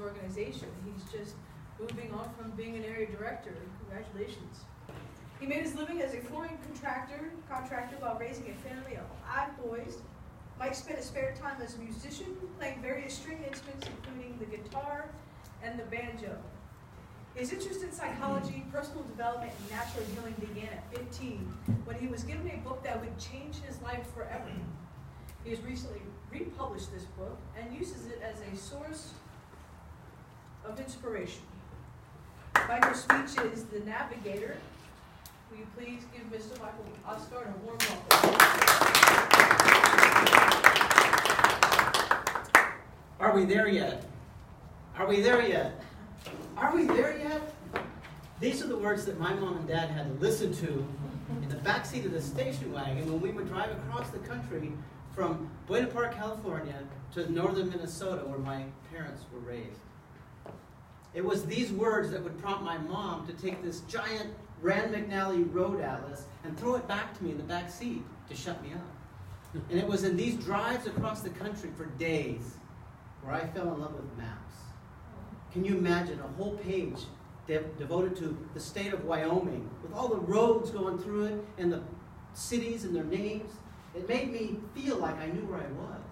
organization. He's just moving on from being an area director. Congratulations. He made his living as a flooring contractor while raising a family of 5 boys. Mike spent his spare time as a musician, playing various string instruments, including the guitar and the banjo. His interest in psychology, personal development, and natural healing began at 15, when he was given a book that would change his life forever. He has recently republished this book and uses it as a source of inspiration. Michael's speech is The Navigator. Will you please give Mr. Michael Ostgaard a warm welcome? Are we there yet? Are we there yet? Are we there yet? These are the words that my mom and dad had to listen to in the backseat of the station wagon when we would drive across the country from Buena Park, California to northern Minnesota, where my parents were raised. It was these words that would prompt my mom to take this giant Rand McNally road atlas and throw it back to me in the back seat to shut me up. And it was in these drives across the country for days where I fell in love with maps. Can you imagine a whole page devoted to the state of Wyoming, with all the roads going through it and the cities and their names? It made me feel like I knew where I was.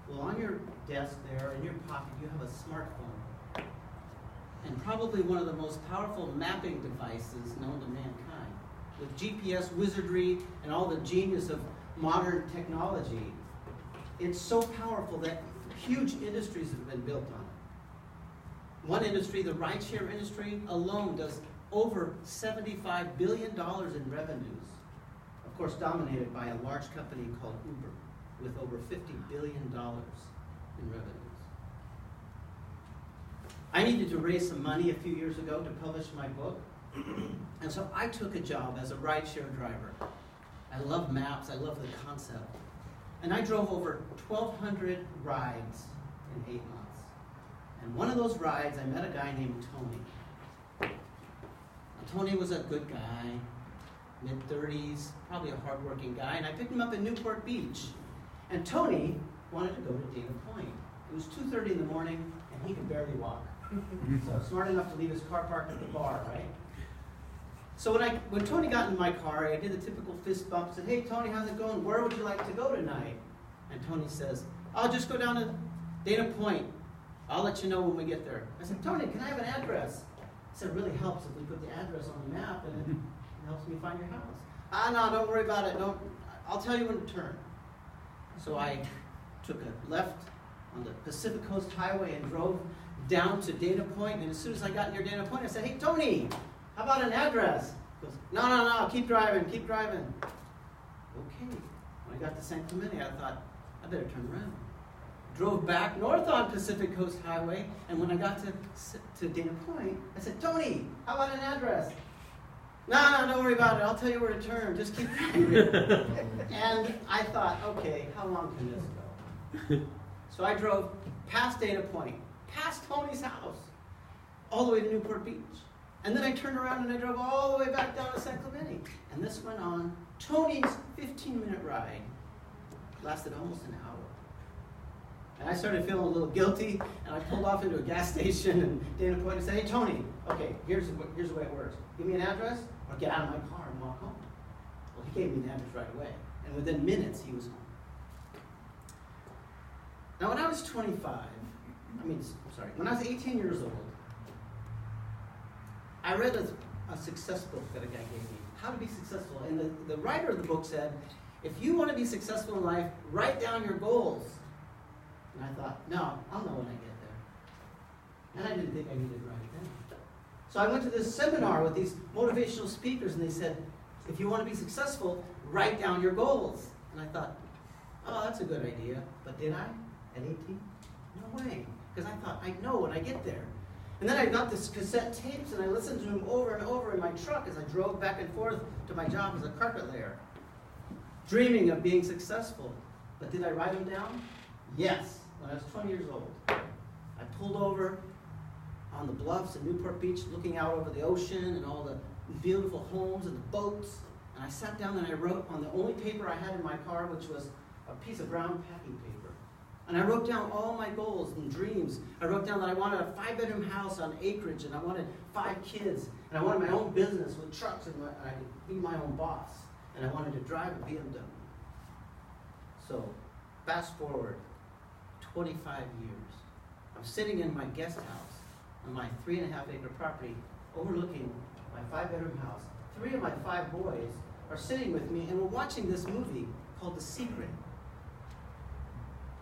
Well, on your desk there, in your pocket, you have a smartphone. And probably one of the most powerful mapping devices known to mankind. With GPS wizardry and all the genius of modern technology, it's so powerful that huge industries have been built on it. One industry, the rideshare industry, alone does over $75 billion in revenues. Of course, dominated by a large company called Uber, with over $50 billion in revenues. I needed to raise some money a few years ago to publish my book, and so I took a job as a rideshare driver. I love maps, I love the concept. And I drove over 1,200 rides in 8 months. And one of those rides, I met a guy named Tony. Now, Tony was a good guy, mid-30s, probably a hardworking guy, and I picked him up in Newport Beach. And Tony wanted to go to Dana Point. It was 2:30 in the morning, and he could barely walk. So smart enough to leave his car parked at the bar, right? So when Tony got in my car, I did the typical fist bump, said, "Hey, Tony, how's it going? Where would you like to go tonight?" And Tony says, "I'll just go down to Dana Point. I'll let you know when we get there." I said, "Tony, can I have an address?" He said, "It really helps if we put the address on the map, and it helps me find your house." No, don't worry about it. No, I'll tell you when to turn." So I took a left on the Pacific Coast Highway and drove down to Dana Point, and as soon as I got near Dana Point, I said, "Hey, Tony, how about an address?" He goes, No, keep driving. Okay. When I got to San Clemente, I thought, I better turn around. Drove back north on Pacific Coast Highway, and when I got to Dana Point, I said, "Tony, how about an address?" No, don't worry about it. I'll tell you where to turn. Just keep driving. And I thought, okay, how long can this go? So I drove past Dana Point, past Tony's house, all the way to Newport Beach. And then I turned around and I drove all the way back down to San Clemente. And this went on. Tony's 15-minute ride lasted almost an hour. And I started feeling a little guilty, and I pulled off into a gas station in Dana Point and said, "Hey, Tony, okay, here's the way it works. Give me an address or get out of my car and walk home." Well, he gave me the address right away. And within minutes, he was home. Now, when I was when I was 18 years old, I read a success book that a guy gave me, How to Be Successful. And the writer of the book said, if you want to be successful in life, write down your goals. And I thought, no, I'll know when I get there. And I didn't think I needed to write it down. So I went to this seminar with these motivational speakers, and they said, if you want to be successful, write down your goals. And I thought, oh, that's a good idea. But did I at 18? No way. Because I thought, I know when I get there. And then I got this cassette tapes, and I listened to them over and over in my truck as I drove back and forth to my job as a carpet layer, dreaming of being successful. But did I write them down? Yes, when I was 20 years old. I pulled over on the bluffs in Newport Beach, looking out over the ocean and all the beautiful homes and the boats. And I sat down and I wrote on the only paper I had in my car, which was a piece of brown packing paper. And I wrote down all my goals and dreams. I wrote down that I wanted a 5-bedroom house on acreage, and I wanted 5 kids, and I wanted my own business with trucks, and I'd be my own boss, and I wanted to drive a BMW. So, fast forward 25 years. I'm sitting in my guest house on my 3.5-acre property overlooking my 5-bedroom house. 3 of my 5 boys are sitting with me, and we're watching this movie called The Secret.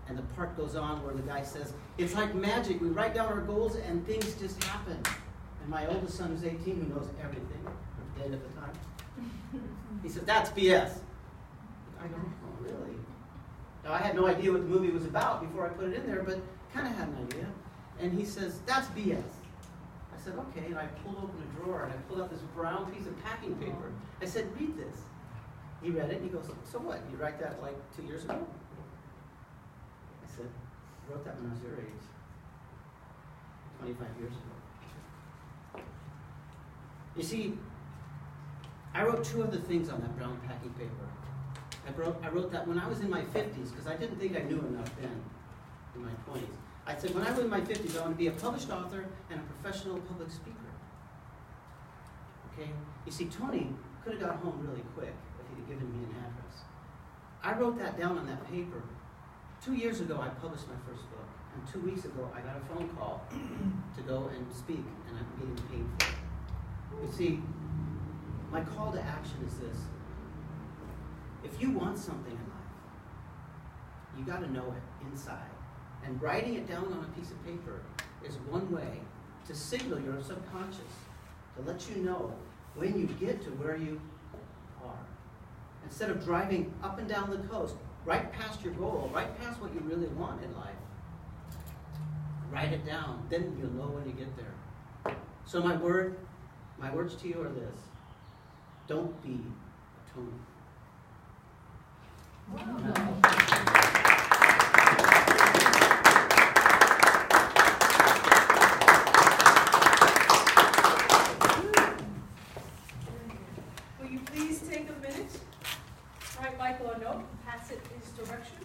And the part goes on where the guy says, it's like magic. We write down our goals and things just happen. And my oldest son, who's 18, who knows everything, dead at the time, he says, that's BS. I go, oh, really? Now, I had no idea what the movie was about before I put it in there, but kind of had an idea. And he says, that's BS. I said, okay. And I pulled open a drawer, and I pulled out this brown piece of packing paper. I said, read this. He read it, and he goes, so what? You write that like 2 years ago? I said, I wrote that when I was your age, 25 years ago. You see, I wrote 2 other things on that brown packing paper. I wrote that when I was in my 50s, because I didn't think I knew enough then, in my 20s. I said, when I was in my 50s, I want to be a published author and a professional public speaker. Okay? You see, Tony could have got home really quick if he'd have given me an address. I wrote that down on that paper. 2 years ago, I published my first book, and 2 weeks ago, I got a phone call to go and speak, and I'm getting paid for it. You see, my call to action is this. If you want something in life, you got to know it inside. And writing it down on a piece of paper is one way to signal your subconscious, to let you know when you get to where you are. Instead of driving up and down the coast, right past your goal, right past what you really want in life. Write it down, then you'll know when you get there. So my words to you are this. Don't be a Tony. Wow. Will you please take a minute, write Michael a note, and pass it his direction?